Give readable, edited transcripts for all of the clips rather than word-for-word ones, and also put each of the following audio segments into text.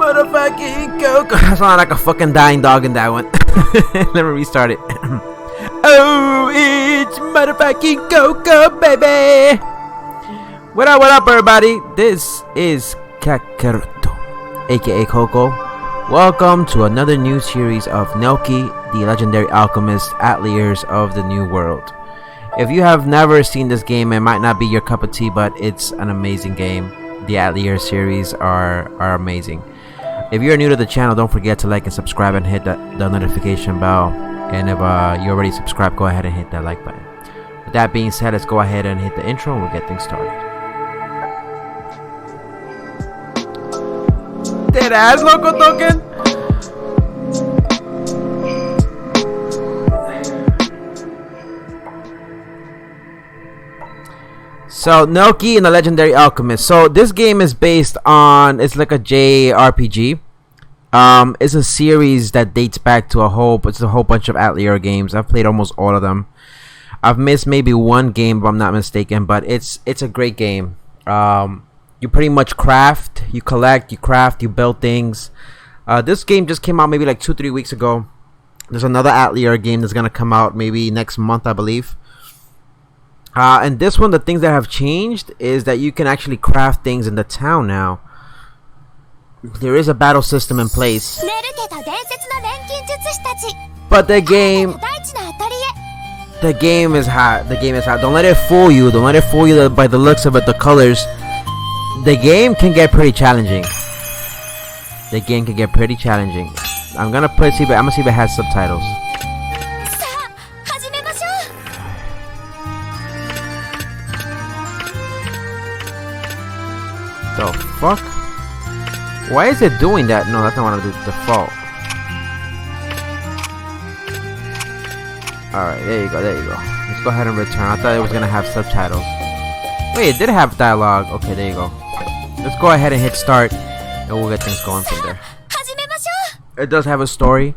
motherfucking Coco. I sound like a fucking dying dog in that one. Let me restart it. Oh, it's motherfucking Coco, baby. What up, everybody? This is Kakaruto, aka Coco. Welcome to another new series of Nelke, the legendary alchemist, Ateliers of the New World. If you have never seen this game, it might not be your cup of tea, but it's an amazing game. The Atelier series are amazing. If you're new to the channel, don't forget to like and subscribe and hit the notification bell. And if you already subscribed, go ahead and hit that like button. With that being said, let's go ahead and hit the intro and we'll get things started. Dead ass loco token. So Nelke and the Legendary Alchemist. So this game is based on, it's like a JRPG. It's a series that dates back to a whole bunch of Atelier games. I've played almost all of them. I've missed maybe one game if I'm not mistaken, but it's a great game. You pretty much craft, you collect, you craft, you build things. This game just came out maybe like 2-3 weeks ago. There's another Atelier game that's gonna come out maybe next month, I believe. And this one, the things that have changed is that you can actually craft things in the town now. There is a battle system in place, but the game is hot. The game is hot. Don't let it fool you. Don't let it fool you by the looks of it, the colors. The game can get pretty challenging. The game can get pretty challenging. I'm gonna see if it has subtitles. The fuck? Why is it doing that? No, that's not what I do. Default. Alright, there you go. Let's go ahead and return. I thought it was gonna have subtitles. Wait, it did have dialogue. Okay, there you go. Let's go ahead and hit start and we'll get things going from there. It does have a story,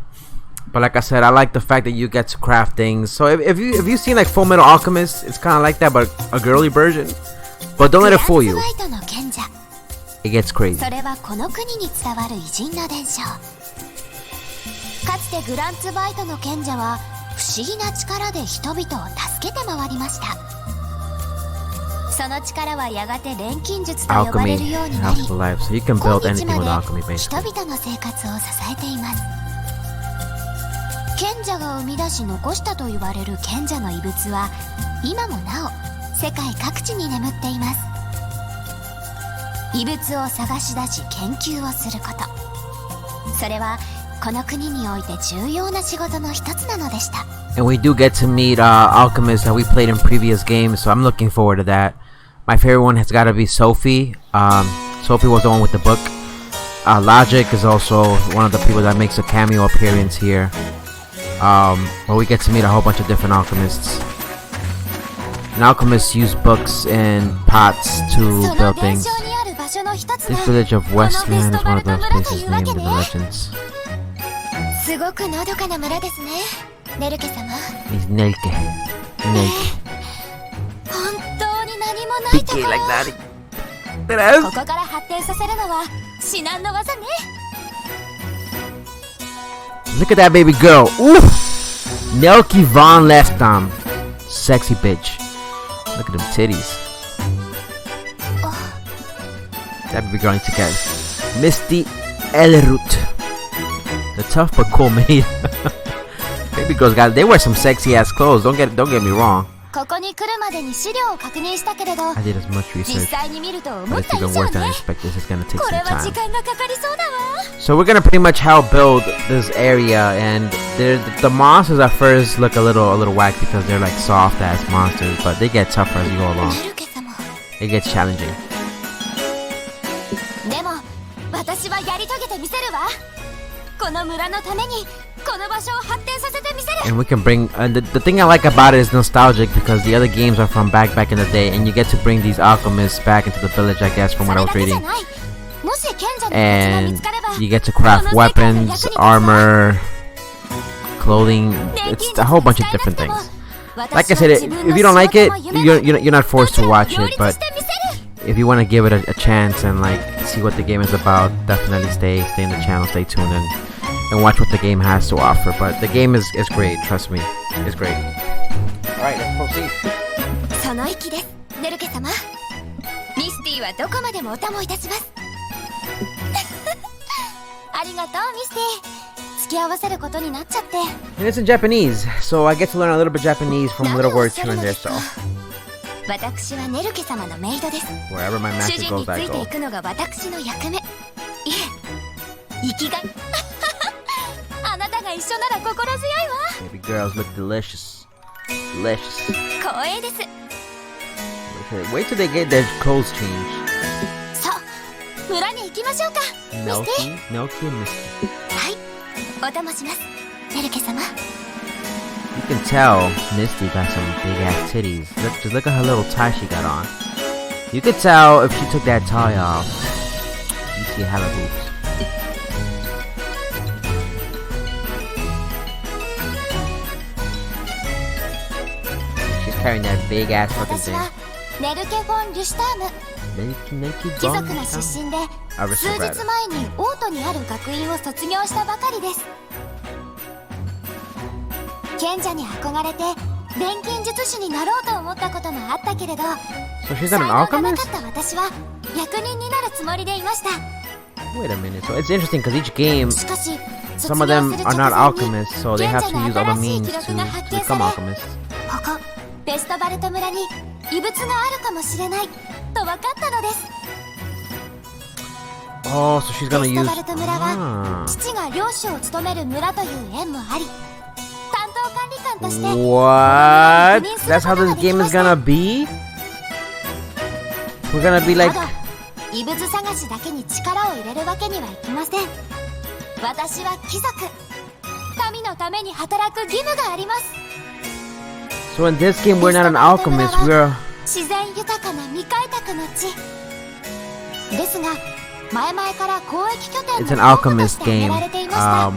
but like I said, I like the fact that you get to craft things. So if you've seen like Full Metal Alchemist, it's kind of like that, but a girly version. But don't let it fool you. It gets crazy. それはこの国に伝わる偉人の伝承。かつてグランツバイトの賢者は不思議な力で人々を助けて回りました。その力はやがて錬金術と呼ばれるようになり、今日まで人々の生活を支えています。賢者が生み出し残したと言われる賢者の遺物は今もなお世界各地に眠っています。遺物を探し出し研究をすること、それはこの国において重要な仕事の一つなのでした。 And we do get to meet alchemists that we played in previous games, so I'm looking forward to that. My favorite one has got to be Sophie. Sophie was the one with the book. Logic is also one of the people that makes a cameo appearance here. Where we get to meet a whole bunch of different alchemists. And alchemists use books and pots to build things. This village of Westland is one of those places named in the legends. すごくのどかな村ですね、ネルケ様。He's Nelke. 本当に何もないところ。ここから発展させるのは至難の技ね。Look at that baby girl. Ooh! Nelke Von Leftam. Sexy bitch. Look at them titties. That baby girl needs to get Misty Elrut. The tough but cool maid. Baby girls they wear some sexy ass clothes. Don't get me wrong. ここに来るまでに資料を確認したけれど、 I did as much research, 実際に見ると思 but った it's 以 even 上 worse than I ね。 expected. This is gonna take これ some は時 time. 間がかかりそうだわ。 So we're gonna pretty much help build this area, and the monsters at first look a little whack because they're like soft ass monsters, but they get tougher as you go along. ネルケ様。 It gets challenging. でも私はやり遂げてみせるわ。この村のためにこの場所を発展させてみせる。 And we can bring the thing I like about it is nostalgic because the other games are from back in the day, and you get to bring these alchemists back into the village, I guess, from what I was reading. And you get to craft weapons, armor, clothing. It's a whole bunch of different things. Like I said, if you don't like it, you're not forced to watch it, but if you want to give it a chance and like see what the game is about, definitely stay in the channel, stay tuned, and watch what the game has to offer. But the game is great, trust me, it's great. Alright, let's proceed. その息です、ネルケ様。ミスティはどこまでもお供いたします。ありがとう、ミスティ。付き合わせることになっちゃって。And it's in Japanese, so I get to learn a little bit Japanese from little words here and there, so. 私はネルケ様のメイドです。 Wherever my 主 master 人に goes, つ I いて go. いくのが私の役目。いえ、生きがい。あなたが一緒なら心強いわ。 Baby girls look delicious. Delicious. 光栄です。 Wait till they get their clothes changed. さあ、村に行きましょうか。ミスティ。 Nelke and Misty. はい、お供します、ネルケ様。 You can tell Misty got some big ass titties. Just look at her little tie she got on. You could tell if she took that tie off. You see hella boobs. She's carrying that big ass fucking 私 thing. はネルケ・フォン・リュシュターム。 Nikki 貴族の出身で数日前にオートにある学院を卒業したばかりです。賢者に憧れて錬金術師になろうと思ったこともあったけれど、 So she's 才 not 能 an がな alchemist? かった私は役人になるつもりでいました。 Wait a minute. So it's interesting because each game, しかし some of them are not alchemists, so they have to use other means to become alchemists. ここベストバルト村に異物があるかもしれないと分かったのです。 Oh, so she's ベ gonna スト use. バルト村は父が領主を務める村という縁もあり、担当管理官として What? That's how this game is gonna be? We're gonna be like. ただ異物探しだけに力を入れるわけにはいきません。私は貴族、民のために働く義務があります。 So in this game, we're not an alchemist. We're. 自然豊かな未開拓の地ですが、前々から交易拠点 It's an の候補と alchemist して挙げ game. られていました。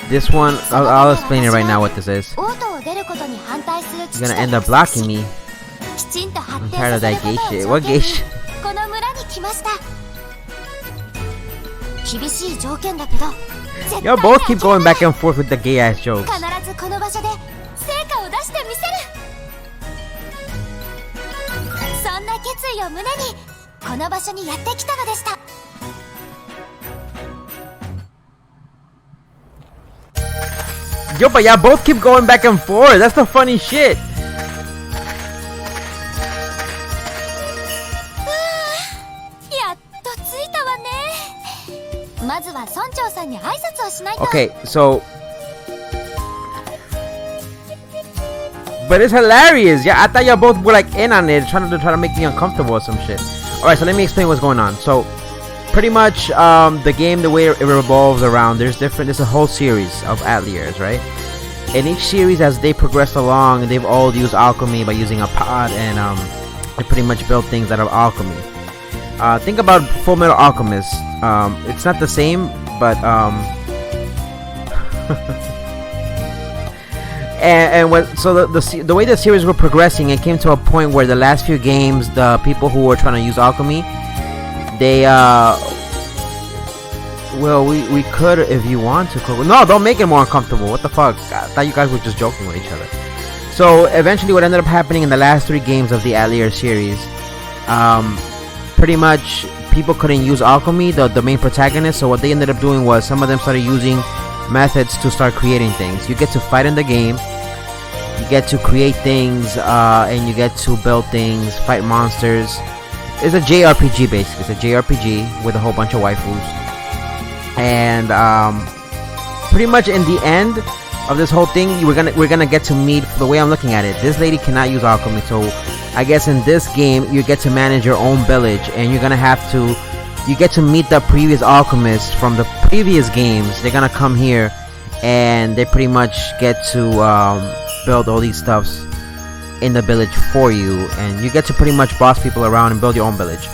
This one, I'll explain it right now. What this is. オートを出ることに反対する父 You're と gonna end up blocking me. きちんと発 I'm 展 tired さ of せ that るこ gay とを shit. 条 What 件 gay に shit? この村に来ました。厳しい条件だけど、絶対に Y'all both keep going back and forth with the gay ass jokes. 必ずこの場所で成果を出してみせる。そんな決意を胸にこの場所にやってきたのでした。 Yo, but y'all both keep going back and forth. That's the funny shit. やっと着いたわね。まずは村長さんに挨拶をしないと。 Okay, so. But it's hilarious. Yeah, I thought y'all both were like in on it, trying to make me uncomfortable or some shit. Alright, so let me explain what's going on. So, pretty much, the game, the way it revolves around, there's a whole series of Ateliers, right? In each series, as they progress along, they've all used alchemy by using a pot, and they pretty much build things out of alchemy. Think about Full Metal Alchemist. It's not the same, but so the way the series were progressing, it came to a point where the last few games, the people who were trying to use alchemy, they well, we could if you want to. No, don't make it more uncomfortable. What the fuck? I thought you guys were just joking with each other. So eventually, what ended up happening in the last 3 games of the Atelier series, pretty much people couldn't use alchemy, the main protagonist. So what they ended up doing was some of them started using methods to start creating things. You get to fight in the game, you get to create things, and you get to build things, fight monsters. It's a JRPG basically. It's a JRPG with a whole bunch of waifus. And pretty much in the end of this whole thing, we're gonna get to meet. The way I'm looking at it, this lady cannot use alchemy, so I guess in this game you get to manage your own village, and you get to meet the previous alchemists from the previous games. They're gonna come here, and they pretty much get to build all these stuffs in the village for you, and you get to pretty much boss people around and build your own village.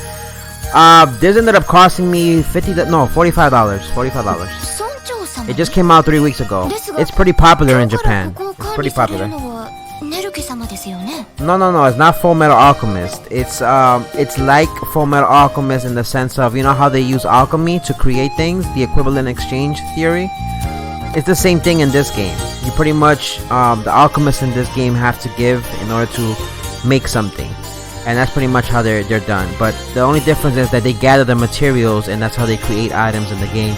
This ended up costing me $45. $45. It just came out 3 weeks ago. It's pretty popular in Japan. It's pretty popular. 様ですよね。 No, it's not Full Metal Alchemist. It's like Full Metal Alchemist in the sense of, you know how they use alchemy to create things, the equivalent exchange theory. It's the same thing in this game. You pretty much the alchemists in this game have to give in order to make something, and that's pretty much how they're done. But the only difference is that they gather the materials, and that's how they create items in the game.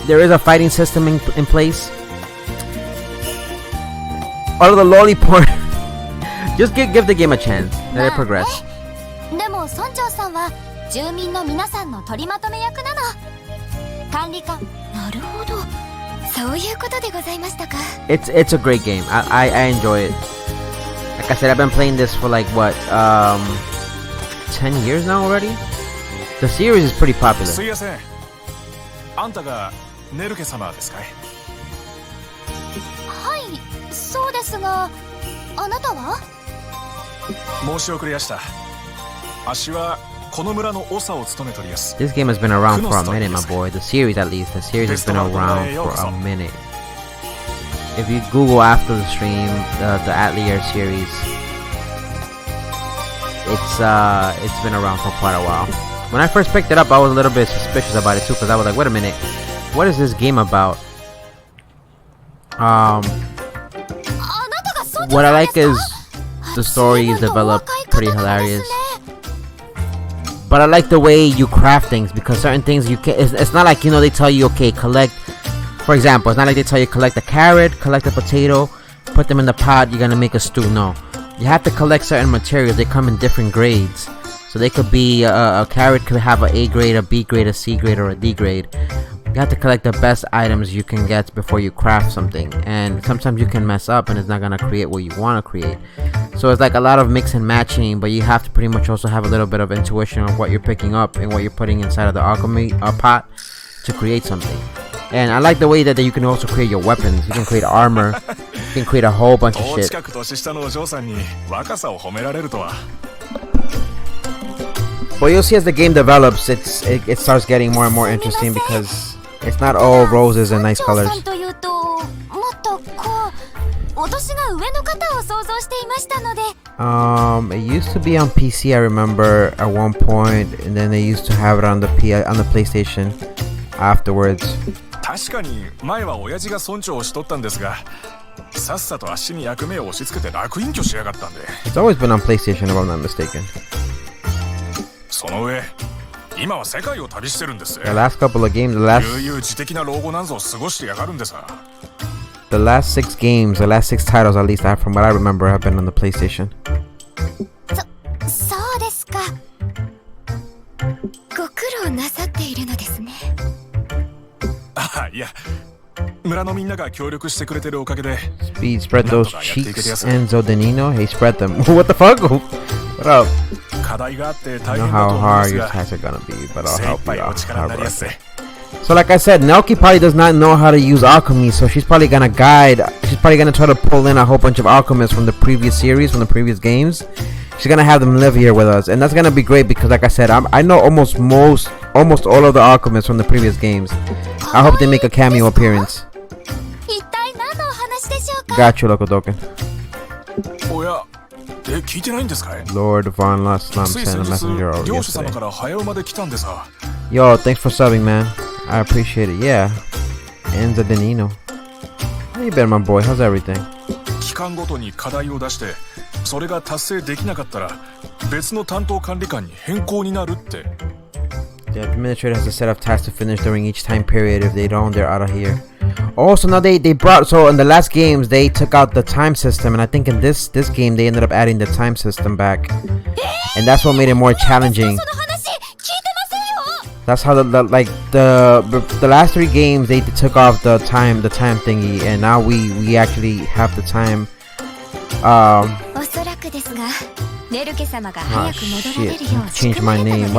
There is a fighting system in place. All of the lolly porn. Just give the game a chance. Let it progress. でも村長さんは住民の皆さんの取りまとめ役なの。管理官。なるほど。そういうことでございましたか。It's a great game. I enjoy it. Like I said, I've been playing this for like what 10 years now already. The series is pretty popular. すいません。あんたがネルケ様ですかい？はい、そうですが、あなたは？申し遅れやした。あっしはこの村の長を務めております。 This game has been around for a minute, my boy. The series, at least. The series has been around for a minute. If you Google after the stream, the Atelier series, it's been around for quite a while. When I first picked it up, I was a little bit suspicious about it too, because I was like, wait a minute, what is this game about? What I like is the story is developed pretty hilarious. But I like the way you craft things, because certain things you can. It's not like, you know, they tell you, okay, collect. For example, it's not like they tell you collect a carrot, collect a potato, put them in the pot. You're gonna make a stew. No, you have to collect certain materials. They come in different grades, so they could be a carrot could have an A grade, a B grade, a C grade, or a D grade. You have to collect the best items you can get before you craft something, and sometimes you can mess up and it's not gonna create what you want to create. So it's like a lot of mix and matching, but you have to pretty much also have a little bit of intuition of what you're picking up and what you're putting inside of the alchemy pot to create something. And I like the way that you can also create your weapons. You can create armor, you can create a whole bunch of shit. But you'll see as the game develops, it starts getting more and more interesting, because it's not all roses and nice colors. It used to be on PC, I remember, at one point, and then they used to have it on the PlayStation afterwards. 確かに前は親父が村長をしとったんですが、さっさとあっしに役目を押し付けて楽隠居しやがったんで。It's always been on PlayStation, if I'm not mistaken. その上、今は世界を旅してるんです。 The last couple of games, 悠々自適な老後なんぞを過ごしてやがるんでさ。the last 6 games, the last 6 titles, at least from what I remember, have been on the PlayStation. そうですか。ご苦労なさっているのですね。あ、いや、村のみんなが協力してくれてるおかげで。Speed, spread those cheeks, Enzo Denino. Hey, spread them. What the fuck? What up? 課題があって大 I 変 know だ how と思いま hard す your が、 tasks are gonna be, but I'll 精 help 一杯 you お out. 力になりやす。 So like I said, Nelke probably does not know how to use alchemy, so she's probably gonna try to pull in a whole bunch of alchemists from the previous series, from the previous games. She's gonna have them live here with us, and that's gonna be great, because like I said, I know almost all of the alchemists from the previous games. I hope they make a cameo appearance. 一体何のお話でしょうか。 Got you, Lokodoken. おや、聞いてないんですかい？ Lord Von Laslam つい sent 先 a 日、 messenger over 漁師様 yesterday. から早馬で来たんでさ。 Yo, thanks for subbing, man. I appreciate it. Yeah. Enzo Denino. How you been, my boy? How's everything? 期間ごとに課題を出して、それが達成できなかったら別の担当管理官に変更になるって。 The administrator has a set of tasks to finish during each time period. If they don't, they're out of here. Oh, so now they brought, so in the last games they took out the time system, and I think in this game they ended up adding the time system back, and that's what made it more challenging. That's how the last 3 games they took off the time thingy, and now we actually have the time. Oh shit! Change my name.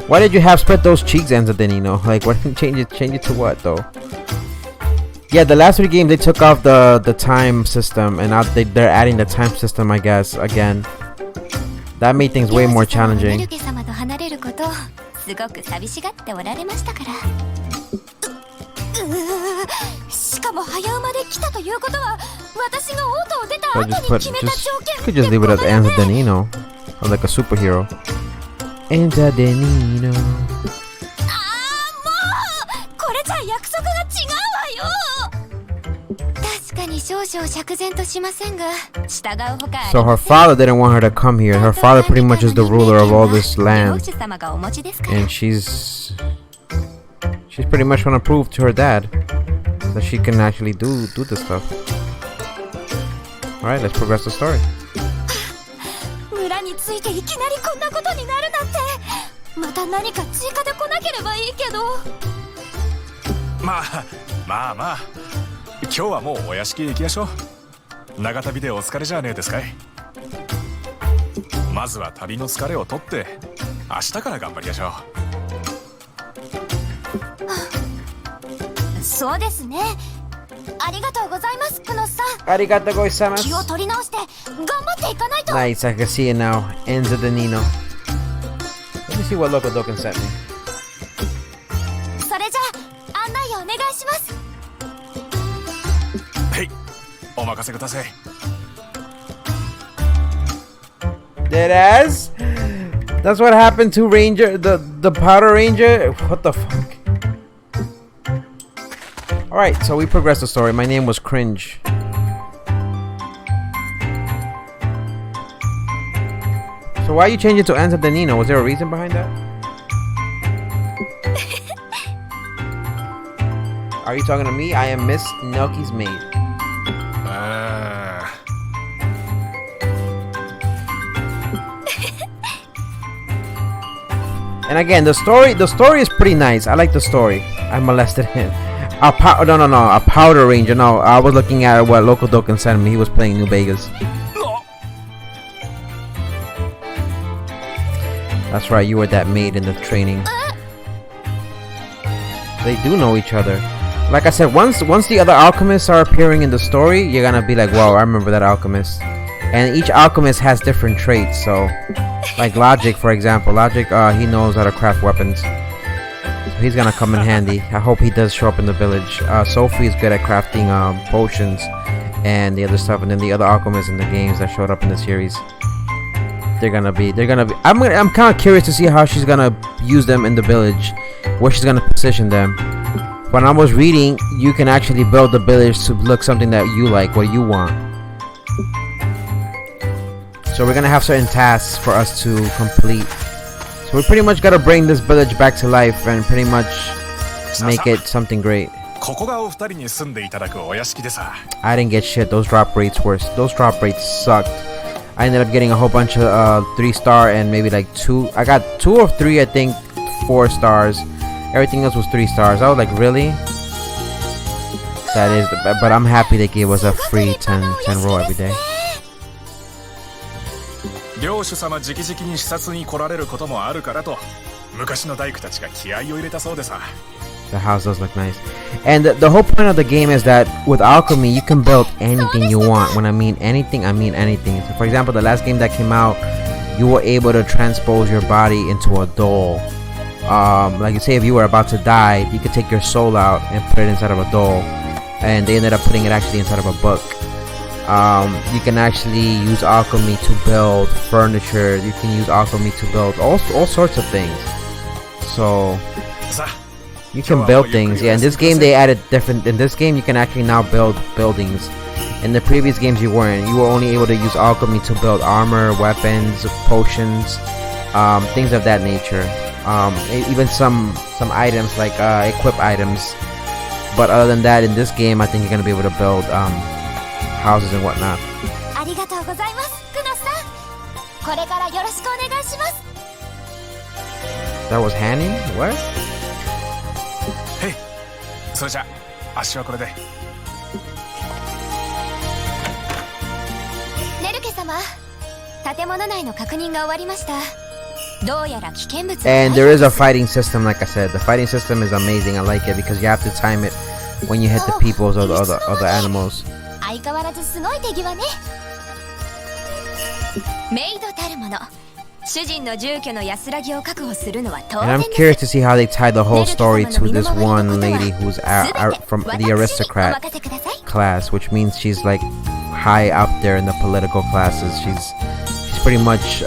Why did you have spread those cheeks, Enzo Denino? Like, why didn't you change it to what though? Yeah, the last 3 games they took off the time system, and now they're adding the time system, I guess, again. That made things way more challenging. すごく寂しがっておられましたから。しかも早馬で来たということは私がオートを出た So 後に just 決めた条件 could just leave it at Anza Denino. Or like a superhero. Anza Denino. ああもうこれじゃ約束が違うわよ。確かに少々釈然としませんが従うほかあり So ま her せん。 father didn't want her to come here. Her father pretty much is the ruler of all this 領 land. 主様がお持ちですから。 And she's pretty much want to prove to her dad that she can actually do this stuff. All right, let's progress the story. 村についていきなりこんなことになるなんて。また何か追加で来なければいいけど。まあ今日はもうお屋敷へ行きましょう。長旅でお疲れじゃねえですかい。まずは旅の疲れを取って明日から頑張りましょう。そうですね。ありがとうございます、クノスさん。 Arigato 気を gozaimasu. 取り直して頑張っていかないと。 Nice, I can see it now. Enza Denino. Let me see what Loco Doken sent me. それじゃあ案内をお願いします。はい、お任せください。Deadass? That's what happened to Ranger, the Powder Ranger? What the fuck? Alright, so we progressed the story. My name was Cringe. So why you changed it to Anza Denino? Was there a reason behind that? Are you talking to me? I am Miss Nelke's maid. And again, the story is pretty nice. I like the story. I molested him. A Powder Ranger. No, I was looking at what Loco Doken sent me. He was playing New Vegas. That's right, you were that maid in the training. They do know each other. Like I said, once the other alchemists are appearing in the story, you're gonna be like, wow, I remember that alchemist. And each alchemist has different traits, so like Logic, for example. Logic, he knows how to craft weapons. So he's gonna come in handy. I hope he does show up in the village. Sophie is good at crafting potions and the other stuff, and then the other alchemists in the games that showed up in the series. They're gonna be. I'm kind of curious to see how she's gonna use them in the village, where she's gonna position them. When I was reading, you can actually build the village to look something that you like, what you want. So we're gonna have certain tasks for us to complete. So we pretty much gotta bring this village back to life and pretty much make it something great. ここがお二人に住んでいただくお屋敷でさ。 I didn't get shit. Those drop rates sucked. I ended up getting a whole bunch of 3-star and maybe like 2. I got 2 or 3, I think, 4 stars. Everything else was 3 stars. I was like, really? That is, but I'm happy they gave us a free 10 roll every day. 領主様直々に視察に来られることもあるからと、昔の大工たちが気合を入れたそうでさ。 The house does look nice. And the whole point of the game is that with alchemy, you can build anything you want. When I mean anything, I mean anything. So for example, the last game that came out, you were able to transpose your body into a doll. Like you say, if you were about to die, you could take your soul out and put it inside of a doll. And they ended up putting it actually inside of a book. You can actually use alchemy to build furniture. You can use alchemy to build all sorts of things. So you can build things. Yeah, in this game they added different. In this game you can actually now build buildings. In the previous games you weren't. You were only able to use alchemy to build armor, weapons, potions, things of that nature. Even some items like equip items. But other than that, in this game I think you're gonna be able to build houses and whatnot. ありがとうございます、クノスさん。これからよろしくお願いします。 That was Hanny? What? へい、それじゃ足はこれで。ネルケ様、建物内の確認が終わりました。どうやら危険物。 And there is a fighting system, like I said. The fighting system is amazing. I like it because you have to time it when you hit the peoples or the other animals. 相変わらずすごい手際ね。メイドたるもの、主人の住居の安らぎを確保するのは当 And 然 I'm です curious to see how they tie the whole story to this one lady who's from the aristocrat class, which means she's like high up there in the political classes. She's pretty much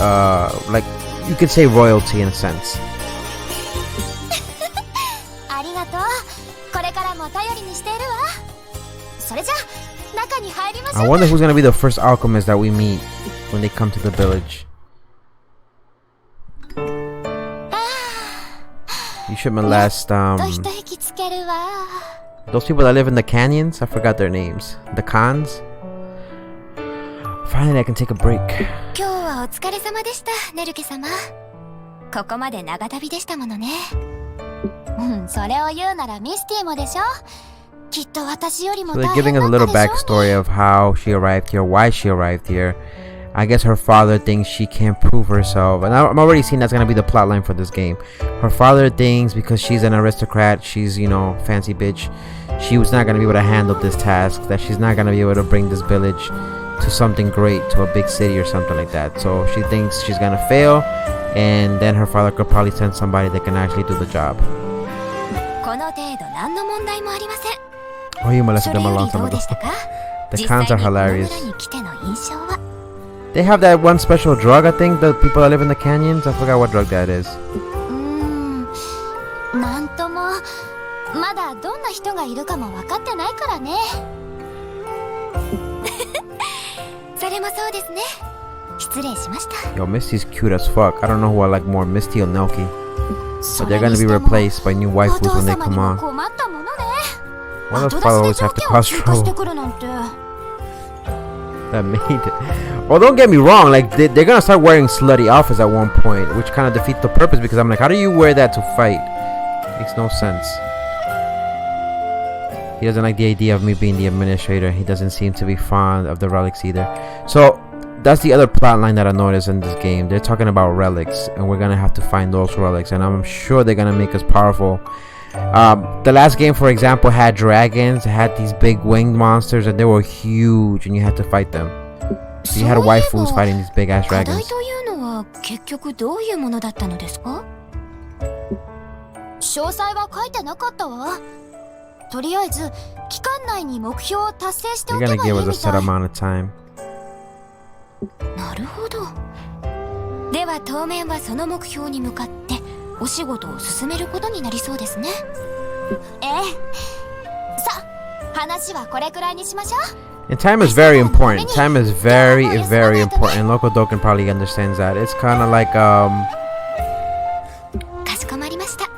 like you could say royalty in a sense. ありがとう。これからも頼りにしているわ。それじゃ中に入りましょう。 I wonder who's gonna be the first alchemist that we meet when they come to the village. You shouldn't last those people that live in the canyons, I forgot their names. The Khans. Finally I can take a break. 今日はお疲れ様でした、ネルケ様。ここまで長旅でしたものね。それを言うならミスティもでしょ。きっと私よりも So 大 they're 変 giving us だ a った little でしょう backstory ね。 of how she arrived here, why she arrived here. I guess her father thinks she can't prove herself, and I'm already seeing that's gonna be the plotline for this game. Her father thinks because she's an aristocrat, she's, you know, fancy bitch, she was not gonna be able to handle this task, that she's not gonna be able to bring this village to something great, to a big city or something like that. So she thinks she's gonna fail, and then her father could probably send somebody that can actually do the job. この程度何の問題もありません。 Oh, you molested それ them a よ long りど time うで ago. したか？ The 実 Khans 際 are にこの hilarious. 村に来ての印象は。 They have that one special drug, I think, the people that live in the canyons. I forgot what drug that is. なんともまだどんな人がいるかも分かってないからね。それもそうですね。失礼しました。 Yo, Misty's cute as fuck. I don't know who I like more, Misty or Nelke. But they're gonna be replaced by new waifus when they come on. Why does father always have to cause trouble? That made it. Well, don't get me wrong, like they're gonna start wearing slutty outfits at one point, which kind of defeats the purpose because I'm like, how do you wear that to fight? Makes no sense. He doesn't like the idea of me being the administrator. He doesn't seem to be fond of the relics either. So that's the other plot line that I noticed in this game. They're talking about relics, and we're gonna have to find those relics, and I'm sure they're gonna make us powerful. The last game, for example, had dragons, had these big winged monsters, and they were huge, and you had to fight them. So you had waifus fighting these big ass 課題 dragons. というのは結局どういうものだったのですか？詳細は書いてなかったわ。とりあえず期間内に目標を達成してお They're けば gonna いい give us み a set たい。 amount of time. なるほど。では当面はその目標に向かってお仕事を進めることになりそうですね。ええ。さあ、話はこれくらいにしましょう。 And time is very important. Time is very, very important. And Local Doken probably understands that. It's kind of like かしこまりました。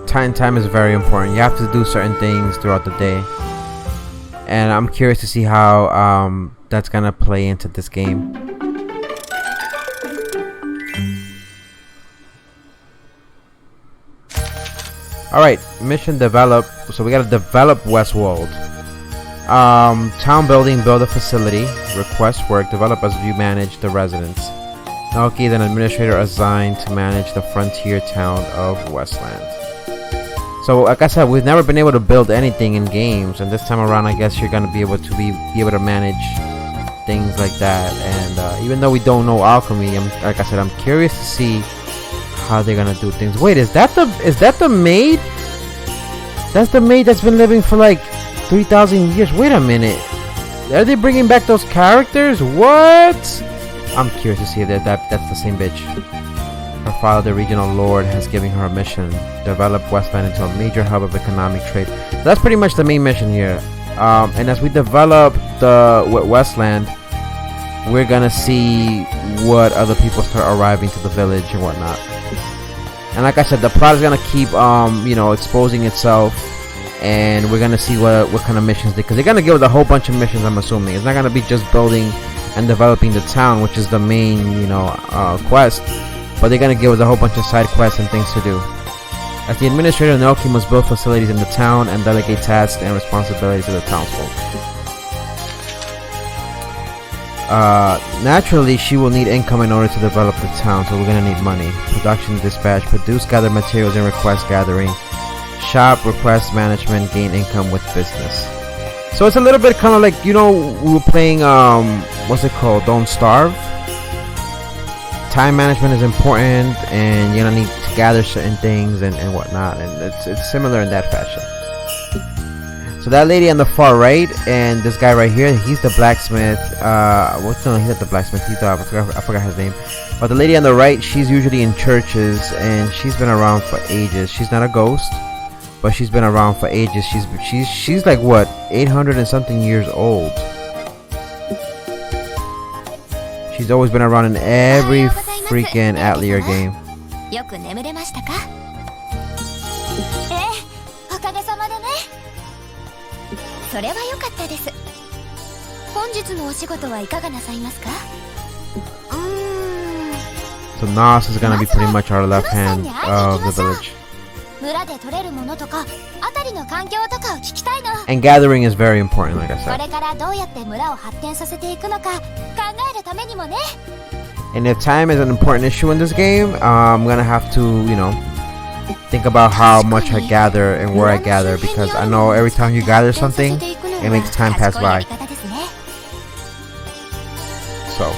time is very important. You have to do certain things throughout the day. And I'm curious to see how that's gonna play into this game. Alright, mission develop. So we gotta develop Westworld. Town building, build a facility. Request work, develop as you manage the residents. Nelke is an administrator assigned to manage the frontier town of Westland. So like I said, we've never been able to build anything in games, and this time around I guess you're gonna be able to manage things like that. And even though we don't know alchemy, like I said, I'm curious to see how they're gonna do things. Wait, is that the maid? That's the maid that's been living for like 3,000 years. Wait a minute, are they bringing back those characters? What? I'm curious to see if that's the same bitch. Her father, the regional lord, has given her a mission: develop Westland into a major hub of economic trade. So that's pretty much the main mission here. And as we develop the Westland, we're gonna see what other people start arriving to the village and whatnot. And like I said, the plot is gonna keep exposing itself, and we're gonna see what kind of missions because they're gonna give us a whole bunch of missions. I'm assuming it's not gonna be just building and developing the town, which is the main quest, but they're gonna give us a whole bunch of side quests and things to do. As the administrator, Nelke must build facilities in the town and delegate tasks and responsibilities to the townsfolk. Naturally, she will need income in order to develop the town, so we're gonna need money. Production, dispatch, produce, gather materials, and request gathering. Shop, request management, gain income with business. So it's a little bit kind of like, we were playing, what's it called? Don't Starve? time management is important, and you're gonna need to gather certain things and whatnot, and it's similar in that fashion. So that lady on the far right and this guy right here, he's the blacksmith. No, he's not the blacksmith. I forgot his name. But the lady on the right, she's usually in churches, and she's been around for ages. She's not a ghost, but she's been around for ages. She's like what, 800 and something years old. She's always been around in every freaking Atelier game. よく眠れましたか？おかげさまでね。それは良かったです。本日のお仕事はいかがなさいますか？So Nas is gonna be pretty much our left hand of the village. 村で取れるものとか、あたりの環境とかを聞きたいの。And gathering is very important, like I こ said. れからどうやって村を発展させていくのか考えるためにもね。And if time is an important issue in this game, I'm gonna have to, you know, think about how much I gather and where I gather, because I know every time you gather something, it makes time pass by. So.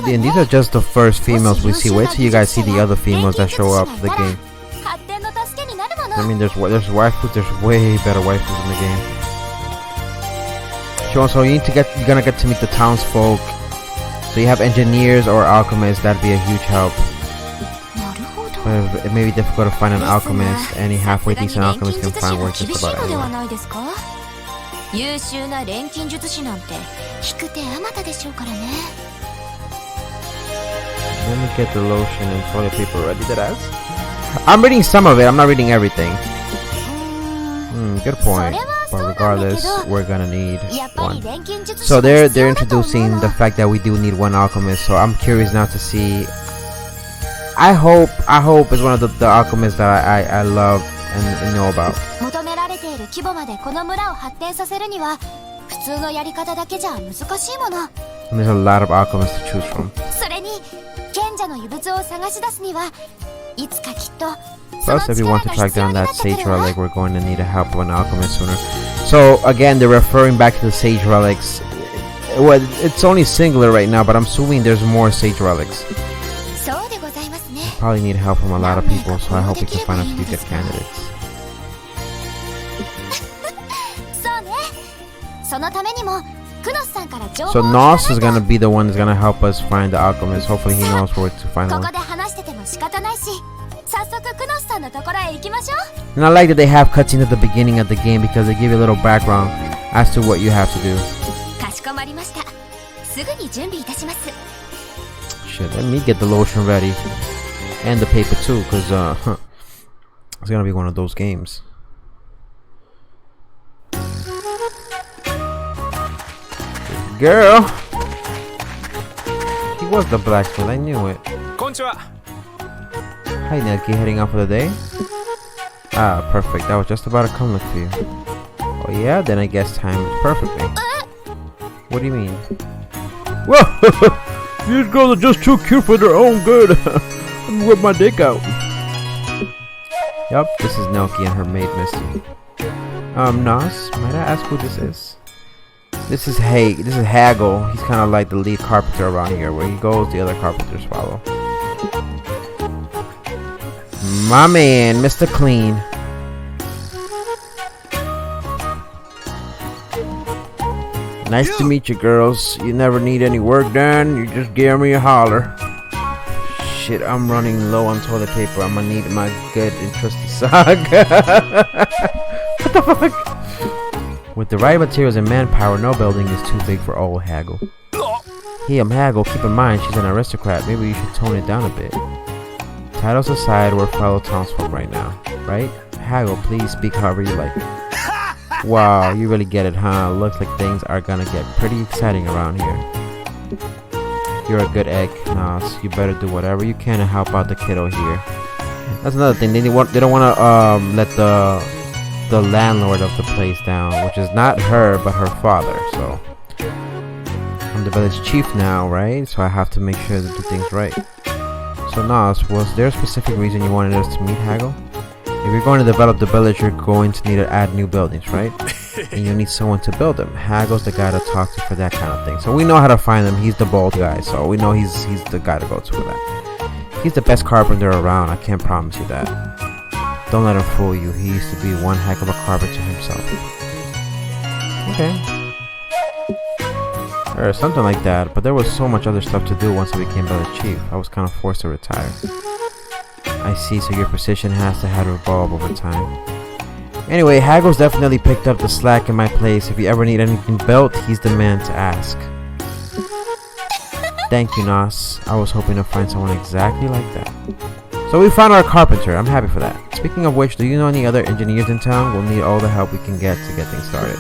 And these are just the first females we see. Wait till you guys see the other females that show up for the game. I mean, there's waifus. There's way better waifus in the game. So you're gonna get to meet the townsfolk. So you have engineers or alchemists. That'd be a huge help. But it may be difficult to find an alchemist. Any halfway decent alchemist can find work just about anywhere. 優秀な錬金術師なんて引く手あまたでしょうからね。Let me get the lotion and toilet paper ready. Did I? I'm reading some of it. I'm not reading everything. Good point. But regardless, we're gonna need one. So they're introducing the fact that we do need one alchemist. So I'm curious now to see. I hope it's one of the alchemists that I love and know about. 求められている規模までこの村を発展させるには普通のやり方だけじゃ難しいもの。And there's a lot of alchemists to choose from. それに賢者の遺物を探し出すにはいつかきっと。Plus, if you want to track down that sage relic, we're going to need the help of an alchemist sooner. So again, they're referring back to the sage relics. Well, it's only singular right now, but I'm assuming there's more sage relics. Probably need help from a lot of people, so I hope we can find a few good candidates. So Nos is gonna be the one that's gonna help us find the alchemist. Hopefully he knows where to find one. And I like that they have cutscenes at the beginning of the game because they give you a little background as to what you have to do. Shit, let me get the lotion ready. And the paper too, because it's gonna be one of those games. Girl! He was the blacksmith, I knew it. Hi Nelke, heading out for the day? Ah, perfect. I was just about to come look for you. Oh yeah? Then I guess time is perfectly. What do you mean? Whoa! These girls are just too cute for their own good. I'm whip my dick out. Yup, this is Nelke and her maid Misty. Nas, might I ask who this is? This is Haggle. He's kind of like the lead carpenter around here. Where he goes, the other carpenters follow. My man, Mr. Clean. Nice to meet you, girls. You never need any work done. You just give me a holler. Shit, I'm running low on toilet paper. I'm gonna need my good and trusty saga. What the fuck? With the right materials and manpower, no building is too big for old Haggle. Hey, I'm Haggle. Keep in mind, she's an aristocrat. Maybe you should tone it down a bit. Titles aside, we're fellow townsfolk right now, right? Haggle, please speak however you like. Wow, you really get it, huh? Looks like things are gonna get pretty exciting around here. You're a good egg, Nas. You better do whatever you can to help out the kiddo here. That's another thing. They don't want to let the landlord of the place down, which is not her but her father. So I'm the village chief now, right? So I have to make sure to do things right. So Nas, was there a specific reason you wanted us to meet Haggle? If you're going to develop the village, you're going to need to add new buildings, right? and you need someone to build them. Haggle's the guy to talk to for that kind of thing. So we know how to find him. He's the bald guy, so we know he's the guy to go to for that. He's the best carpenter around. I can't promise you that. Don't let him fool you. He used to be one heck of a carpenter himself. Okay. Or something like that, but there was so much other stuff to do once I became village chief. I was kind of forced to retire. I see, so your position has to have to evolve over time. Anyway, Haggle's definitely picked up the slack in my place. If you ever need anything built, he's the man to ask. Thank you, Nos. I was hoping to find someone exactly like that. So we found our carpenter. I'm happy for that. Speaking of which, do you know any other engineers in town? We'll need all the help we can get to get things started.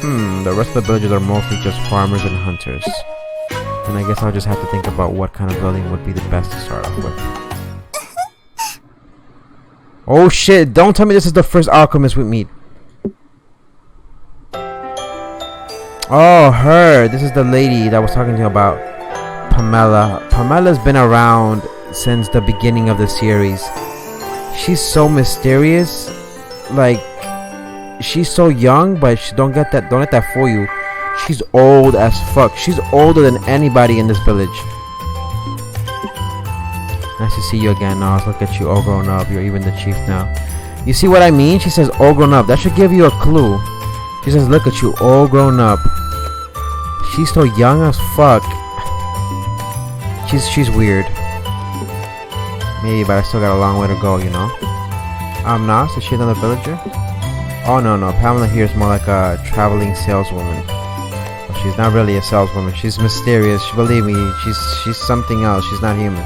The rest of the villagers are mostly just farmers and hunters. And I guess I'll just have to think about what kind of building would be the best to start off with. Oh shit, don't tell me this is the first alchemist we meet. Oh, her. This is the lady that I was talking to you about. Pamela. Pamela's been around since the beginning of the series. She's so mysterious. Like, she's so young, but don't let that fool you. She's old as fuck. She's older than anybody in this village. Nice to see you again, Nas. Look at you, all grown up. You're even the chief now. You see what I mean? She says all grown up. That should give you a clue. She says, look at you, all grown up. She's so young as fuck. She's weird. Maybe, but I still got a long way to go, you know. Nas, is she another villager? Oh no, Pamela here is more like a traveling saleswoman. But she's not really a saleswoman. She's mysterious. Believe me, she's something else. She's not human.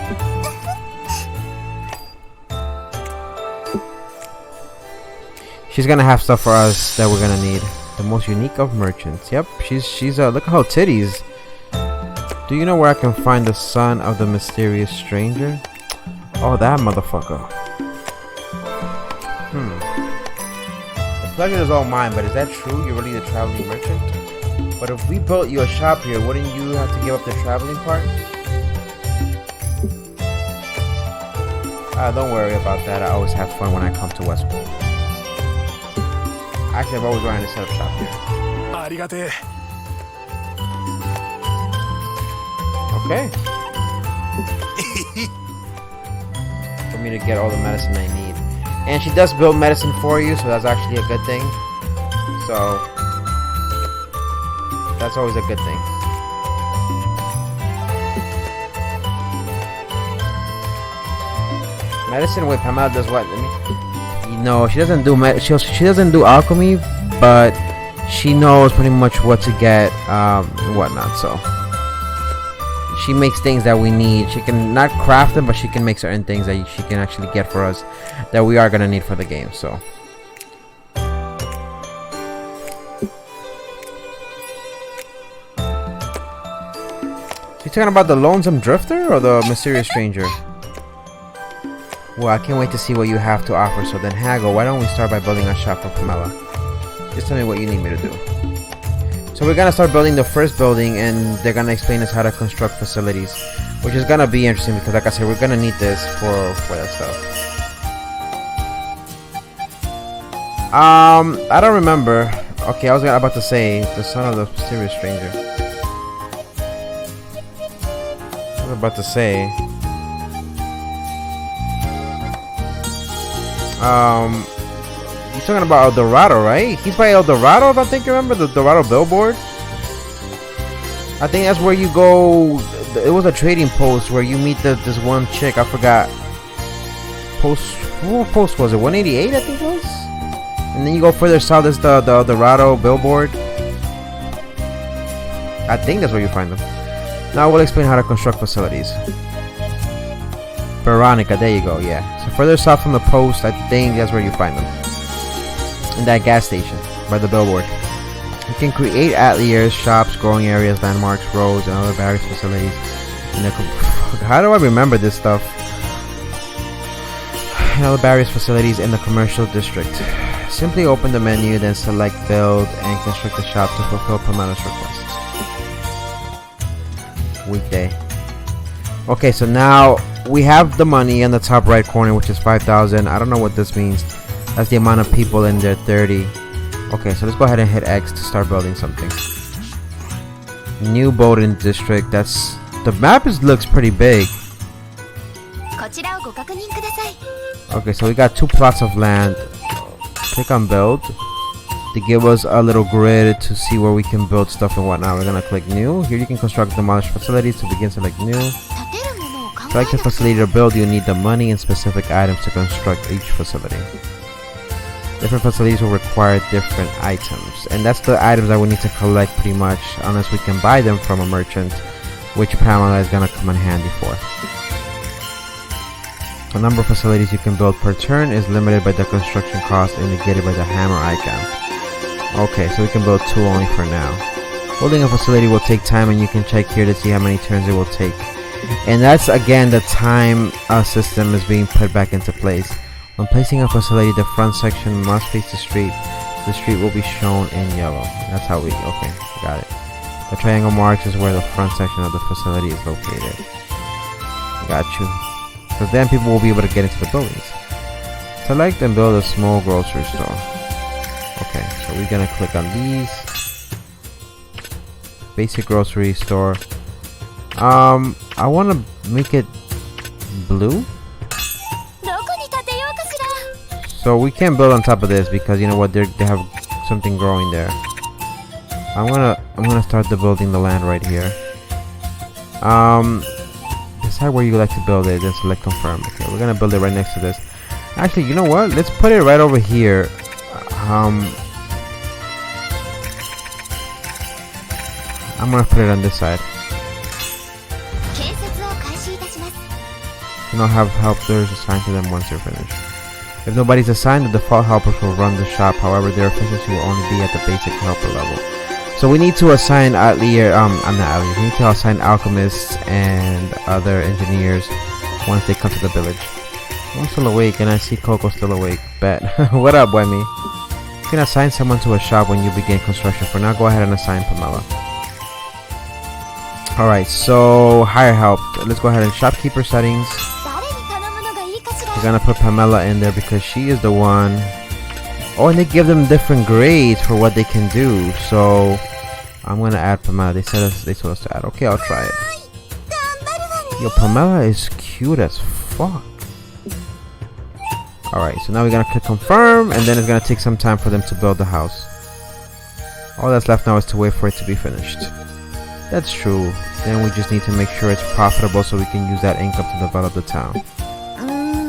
She's gonna have stuff for us that we're gonna need. The most unique of merchants. Yep, she's look at her titties. Do you know where I can find the son of the mysterious stranger? Oh, that motherfucker. The pleasure is all mine, but is that true? You're really the traveling merchant? But if we built you a shop here, wouldn't you have to give up the traveling part? Don't worry about that. I always have fun when I come to Westwood. Actually, I've always wanted to set up shop here. Okay. For me to get all the medicine I need. And she does build medicine for you, so that's actually a good thing. So that's always a good thing. Medicine, wait, Pamela does what? No, she doesn't do she doesn't do alchemy, but she knows pretty much what to get and whatnot. So she makes things that we need. She can not craft them, but she can make certain things that she can actually get for us that we are gonna need for the game. So you talking about the lonesome drifter or the mysterious stranger? Well, I can't wait to see what you have to offer. So then, Haggle, why don't we start by building a shop for Pamela? Just tell me what you need me to do. So we're gonna start building the first building, and they're gonna explain us how to construct facilities, which is gonna be interesting because, like I said, we're gonna need this for that stuff. I don't remember. Okay, I was about to say the son of the mysterious stranger. I was about to say. You're talking about El Dorado, right? He's by El Dorado, if I think you remember the Dorado billboard. I think that's where you go. It was a trading post where you meet this one chick. I forgot. What post was it? 188, I think it was. And then you go further south. Is the El Dorado billboard. I think that's where you find them. Now we'll explain how to construct facilities. Veronica, there you go, yeah. So further south from the post, I think that's where you find them. In that gas station, by the billboard. You can create ateliers, shops, growing areas, landmarks, roads, and other various facilities. How do I remember this stuff? And other various facilities in the commercial district. Simply open the menu, then select build, and construct a shop to fulfill Pamela's requests. Weekday. Okay, so now we have the money in the top right corner, which is 5,000. I don't know what this means. That's the amount of people in there. 30. Okay, so let's go ahead and hit X to start building something. New boating district. That's the map looks pretty big. こちらをご確認ください。 Okay, so we got 2 plots of land. Click on build to give us a little grid to see where we can build stuff and whatnot. We're gonna click new. Here you can construct demolished facilities. To begin, select new. 建てるものを考え Select the なくて facility to build. You need the money and specific items to construct each facility. Different facilities will require different items, and that's the items that we need to collect pretty much, unless we can buy them from a merchant, which Pamela is gonna come in handy for. The number of facilities you can build per turn is limited by the construction cost indicated by the hammer icon. Okay, so we can build 2 only for now. Building a facility will take time, and you can check here to see how many turns it will take. And that's again the time system is being put back into place. When placing a facility, the front section must face the street. The street will be shown in yellow. That's how we, okay, got it. The triangle marks is where the front section of the facility is located. Got you. So then people will be able to get into the buildings. Select and build a small grocery store. Okay, so we're gonna click on these. Basic grocery store. I wanna make it blue. どこに建てようかしら。 So we can't build on top of this because you know what, they have something growing there. I'm gonna start the building the land right here. Decide where you like to build it, then select confirm. Okay, we're gonna build it right next to this. Actually, you know what? Let's put it right over here. I'm gonna put it on this side. 建設を開始いたします。 You know, have helpers assigned to them once they're finished. If nobody's assigned, the default helpers will run the shop. However, their efficiency will only be at the basic helper level. So we need to assign Atelier, I'm not Atelier, we need to assign Alchemists and other engineers once they come to the village. I'm still awake and I see Coco still awake. Bet. What up, Wemmy? You can assign someone to a shop when you begin construction. For now, go ahead and assign Pamela. Alright, so hire help. Let's go ahead and shopkeeper settings. 誰に頼むのがいいかしら。 We're gonna put Pamela in there because she is the one. Oh, and they give them different grades for what they can do. So I'm gonna add Pamela. They told us to add. Okay, I'll try it. 頑張るわね。 Yo, Pamela is cute as fuck. Alright, so now we're gonna click confirm, and then it's gonna take some time for them to build the house. All that's left now is to wait for it to be finished. That's true. Then we just need to make sure it's profitable so we can use that income to develop the town.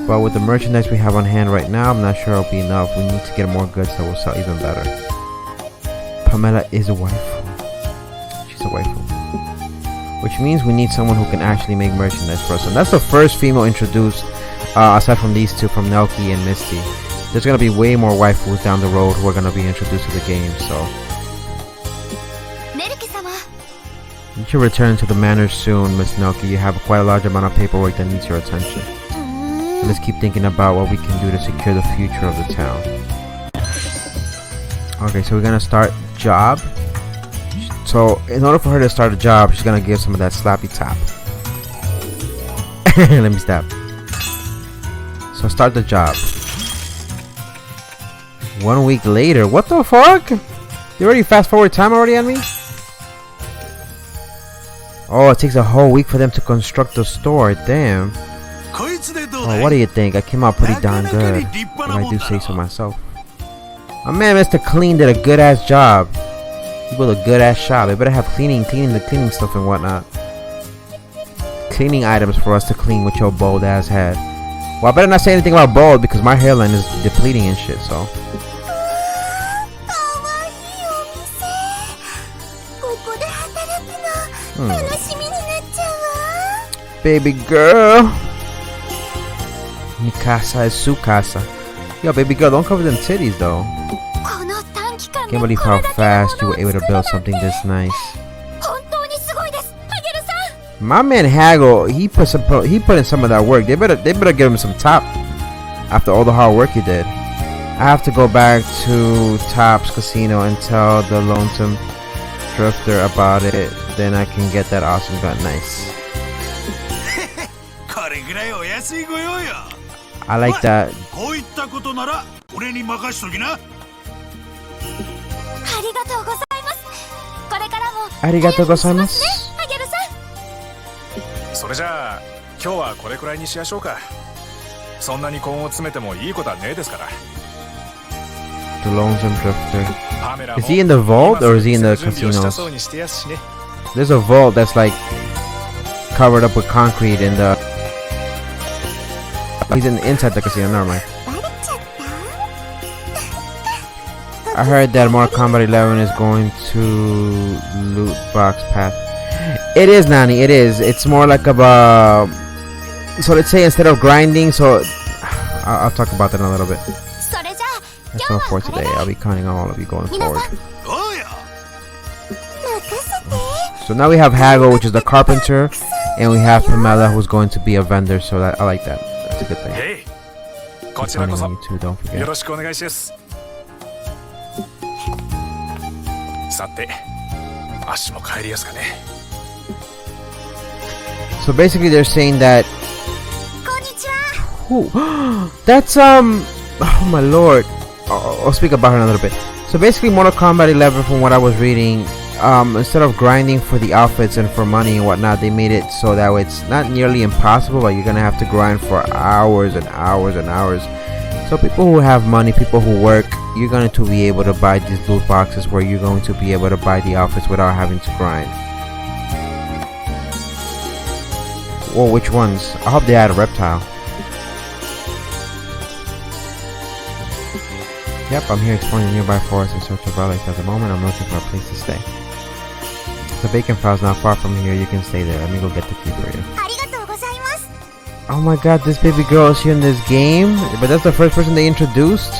But with the merchandise we have on hand right now, I'm not sure it'll be enough. We need to get more goods that will sell even better. Pamela is a waifu. She's a waifu. Which means we need someone who can actually make merchandise for us. And that's the first female introduced, aside from these two, from Nelke and Misty. There's going to be way more waifus down the road who are going to be introduced to the game, so... Nelke-sama. You should return to the manor soon, Miss Nelke. You have quite a large amount of paperwork that needs your attention. Let's keep thinking about what we can do to secure the future of the town. Okay, so we're gonna start job. So in order for her to start a job, she's gonna give some of that slappy tap. Let me stop. So start the job. 1 week later, what the fuck? You already fast forward time already on me? Oh, it takes a whole week for them to construct the store. Damn. Oh, what do you think? I came out pretty darn good, if I do say so myself. My man Mr. Clean did a good ass job. He built a good ass shop. They better have cleaning stuff and whatnot. Cleaning items for us to clean with your bold ass head. Well, I better not say anything about bald because my hairline is depleting and shit, so. Baby girl. Mi casa es su casa. Yo, baby girl, don't cover them titties though. Can't believe how fast you were able to build something this nice. My man Haggle, he put in some of that work. They better give him some top after all the hard work he did. I have to go back to Top's Casino and tell the lonesome drifter about it. Then I can get that awesome gun. Nice. I like that. ありがとうございます。これからもありがとうございます。ハゲルさん。それじゃあ今日はこれくらいにしやしょうか。そんなに根を詰めてもいいことはねえですから。 The Lonesome Drifter. Is he in the vault or is he in the casinos? There's a vault that's like covered up with concrete in the... He's inside the casino, never mind. I heard that Mortal Kombat 11 is going to loot box path. It is, Nani, it is. It's more like of a... So let's say instead of grinding, so... I'll talk about that in a little bit. That's all for today. I'll be counting on all of you going forward. So now we have Hagel, which is the carpenter, and we have Pamela, who's going to be a vendor. So that, I like that. That's a good thing. Hey, I'm counting on you too, don't forget. So basically, they're saying that. That's oh my lord. I'll speak about her in a little bit. So basically, Mortal Kombat 11, from what I was reading, instead of grinding for the outfits and for money and whatnot, they made it so that way it's not nearly impossible, but you're gonna have to grind for hours and hours and hours. So people who have money, people who work, you're going to be able to buy these loot boxes where you're going to be able to buy the outfits without having to grind. Well, which ones? I hope they add a reptile. Yep, I'm here exploring the nearby forest in search of relics. At the moment, I'm looking for a place to stay. The bacon file's not far from here. You can stay there. Let me go get the key for you. Oh my god, this baby girl is here in this game? But that's the first person they introduced?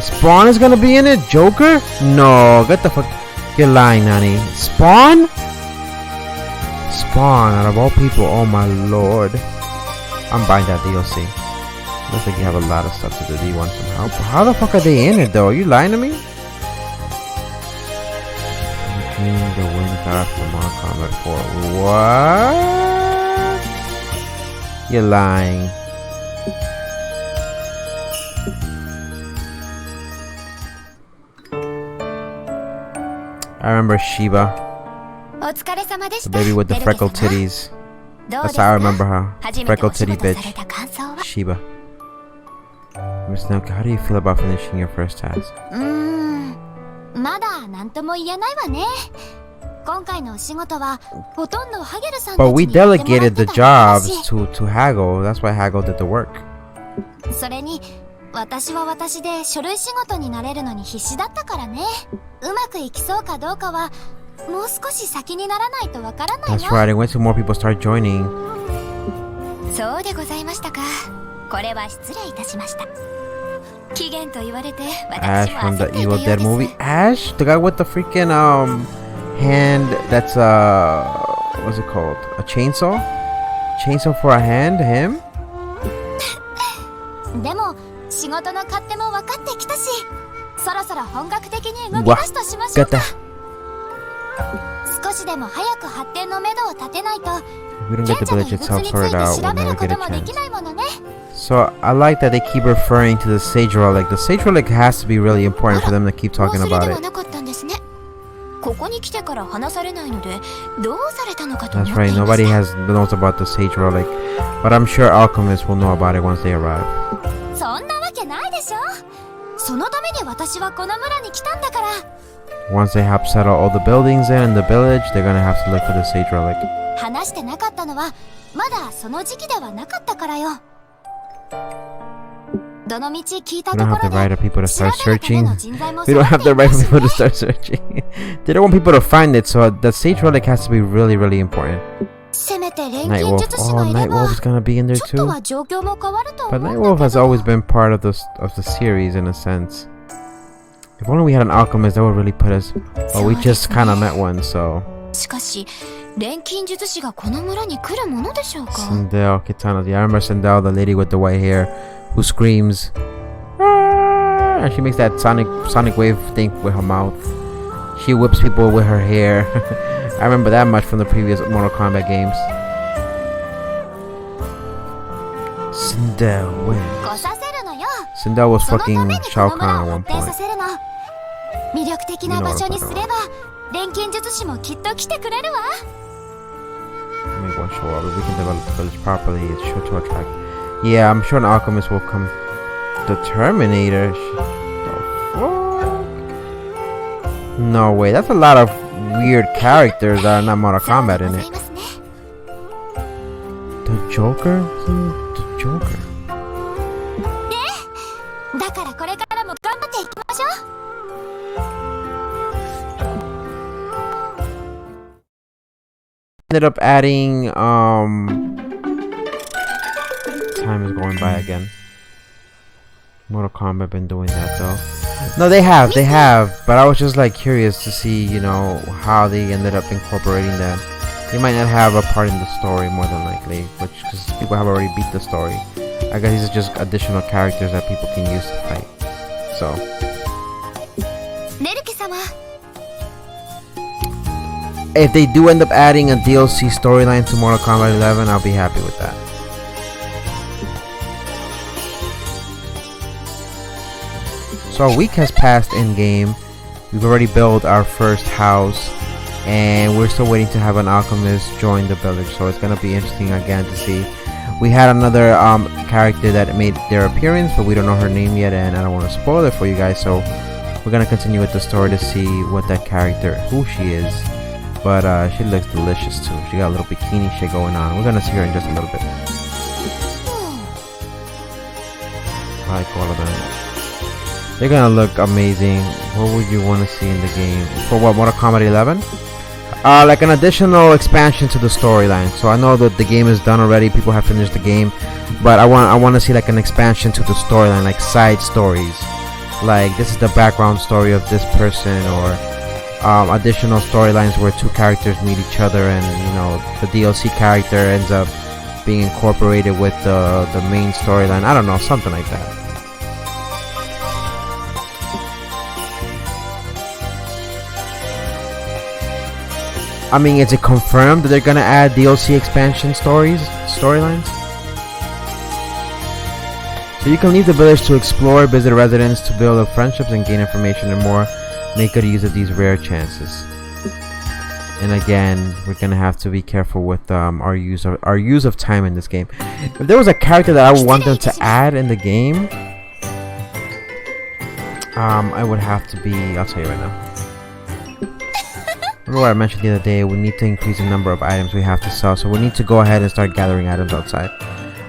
Spawn is gonna be in it? Joker? No, get the fuck... You're lying, Nani. Spawn? Spawn, out of all people, oh my lord. I'm buying that DLC. Looks like you have a lot of stuff to do. Do you want some help? How the fuck are they in it though? Are you lying to me? King the wind god from Mortal Kombat 4. What? You're lying. I remember Shiba. The baby with the freckled titties. That's how I remember her. Freckled titty bitch. Shiba. Miss Nelke, how do you feel about finishing your first task? But we delegated the jobs to Hagel. That's why Hagel did the work. That's right, I wait till more people start joining. Ash from the Evil Dead movie. Ash? The guy with the freaking hand that's what's it called? A chainsaw? Chainsaw for a hand? Him? Get that. We don't get the village itself sorted out, we'll never get a chance. So I like that they keep referring to the Sage Relic. The Sage Relic has to be really important for them to keep talking about it. That's right, nobody knows about the Sage Relic, but I'm sure Alchemists will know about it once they arrive. Once they help settle all the buildings in the village, they're gonna have to look for the Sage Relic. We don't have the right of people to start searching. We don't have the right for people to start searching. They don't want people to find it, so the Sage Relic has to be really, really important. Nightwolf. Oh, Nightwolf is gonna be in there too. But Nightwolf has always been part of the series in a sense. If only we had an alchemist, that would really put us. Well, we just kind of met one, so. Sindel, Kitana. Yeah, I remember Sindel, the lady with the white hair, who screams. Ah! And she makes that sonic wave thing with her mouth. She whips people with her hair. I remember that much from the previous Mortal Kombat games. Sindel wins. Sindel was fucking Shao Kahn at one point. 魅力的な場所にすれば錬金術師もきっと来てくれるわ。 Make one show up. If we can develop the village properly, it's sure to attract. Yeah, I'm sure an alchemist will come. The Terminator. The fuck? No way. That's a lot of weird characters that are not Mortal Kombat in it. The Joker? The Joker. だからこれからも頑張っていきましょう。 Ended up adding time is going by again. Mortal Kombat been doing that though. No, they have, but I was just like curious to see, you know, how they ended up incorporating that. They might not have a part in the story more than likely, which because people have already beat the story. I guess these are just additional characters that people can use to fight. So. Nelke-sama. If they do end up adding a DLC storyline to Mortal Kombat 11, I'll be happy with that. So a week has passed in game. We've already built our first house, and we're still waiting to have an alchemist join the village. So it's gonna be interesting again to see. We had another character that made their appearance, but we don't know her name yet, and I don't want to spoil it for you guys. So we're gonna continue with the story to see what that character, who she is. But she looks delicious too. She got a little bikini shit going on. We're gonna see her in just a little bit. I like all of them. They're gonna look amazing. What would you want to see in the game? For what, Mortal Kombat 11? Like an additional expansion to the storyline. So I know that the game is done already. People have finished the game, but I want to see like an expansion to the storyline, like side stories. Like this is the background story of this person, or additional storylines where two characters meet each other, and you know the DLC character ends up being incorporated with the main storyline. I don't know, something like that. I mean, is it confirmed that they're gonna add DLC expansion storylines? So you can leave the village to explore, visit residents to build up friendships and gain information and more. Make good use of these rare chances. And again, we're gonna have to be careful with our use of time in this game. If there was a character that I would want them to add in the game, I would have to be. I'll tell you right now. Remember what I mentioned the other day? We need to increase the number of items we have to sell, so we need to go ahead and start gathering items outside.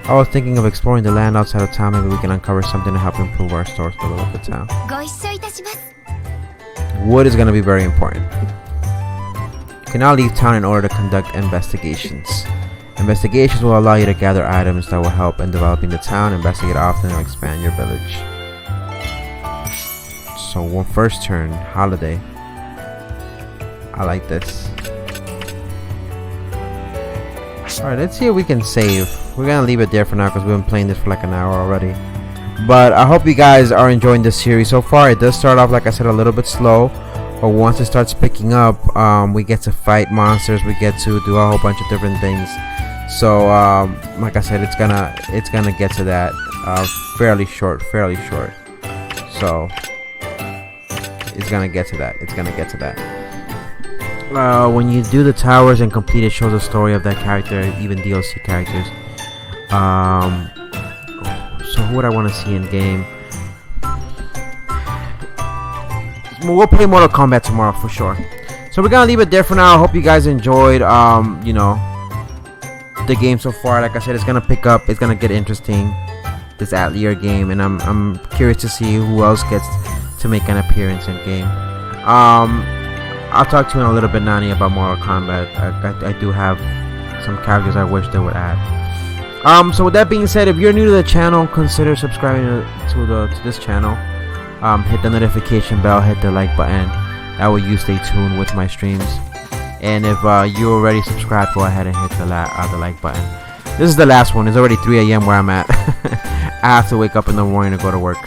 I was thinking of exploring the land outside of town. Maybe we can uncover something to help improve our stores for the local town. Wood is going to be very important. You can now leave town in order to conduct investigations. Investigations will allow you to gather items that will help in developing the town. Investigate often and expand your village. So one first turn, holiday. I like this. Alright, let's see if we can save. We're gonna leave it there for now because we've been playing this for like an hour already. But I hope you guys are enjoying this series so far. It does start off, like I said, a little bit slow, but once it starts picking up, we get to fight monsters, we get to do a whole bunch of different things. So like I said, it's gonna get to that fairly short. So it's gonna get to that. When you do the towers and complete, it shows the story of that character, even DLC characters. So who would I want to see in game? We'll play Mortal Kombat tomorrow for sure. So we're gonna leave it there for now. I hope you guys enjoyed you know, the game so far. Like I said, it's gonna pick up, it's gonna get interesting, this Atelier game, and I'm curious to see who else gets to make an appearance in game. I'll talk to you in a little bit, Nani, about Mortal Kombat. I do have some characters I wish they would add. So with that being said, if you're new to the channel, consider subscribing to this channel. Hit the notification bell, hit the like button. That way you stay tuned with my streams. And if you already subscribed, go ahead and hit the like button. This is the last one. It's already 3 AM where I'm at. I have to wake up in the morning to go to work.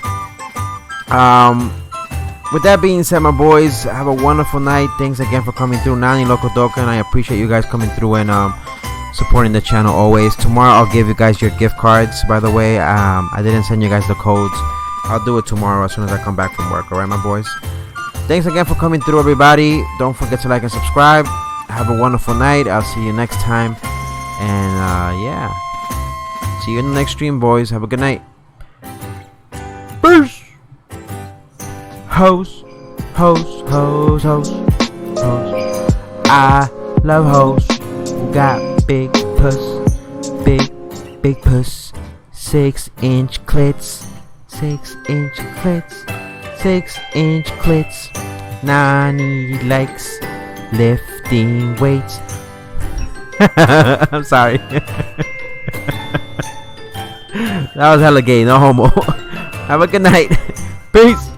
With that being said, my boys, have a wonderful night. Thanks again for coming through. Nani Loco Doka, and I appreciate you guys coming through and supporting the channel always. Tomorrow I'll give you guys your gift cards, by the way. I didn't send you guys the codes. I'll do it tomorrow as soon as I come back from work. Alright, my boys? Thanks again for coming through, everybody. Don't forget to like and subscribe. Have a wonderful night. I'll see you next time. And yeah, see you in the next stream, boys. Have a good night. Peace. Hoes, hoes, hoes, hoes, hoes. I love hoes who got big puss, big puss. 6-inch clits, 6-inch clits, 6-inch clits. Nani likes lifting weights. I'm sorry. That was hella gay, no homo. Have a good night. Peace.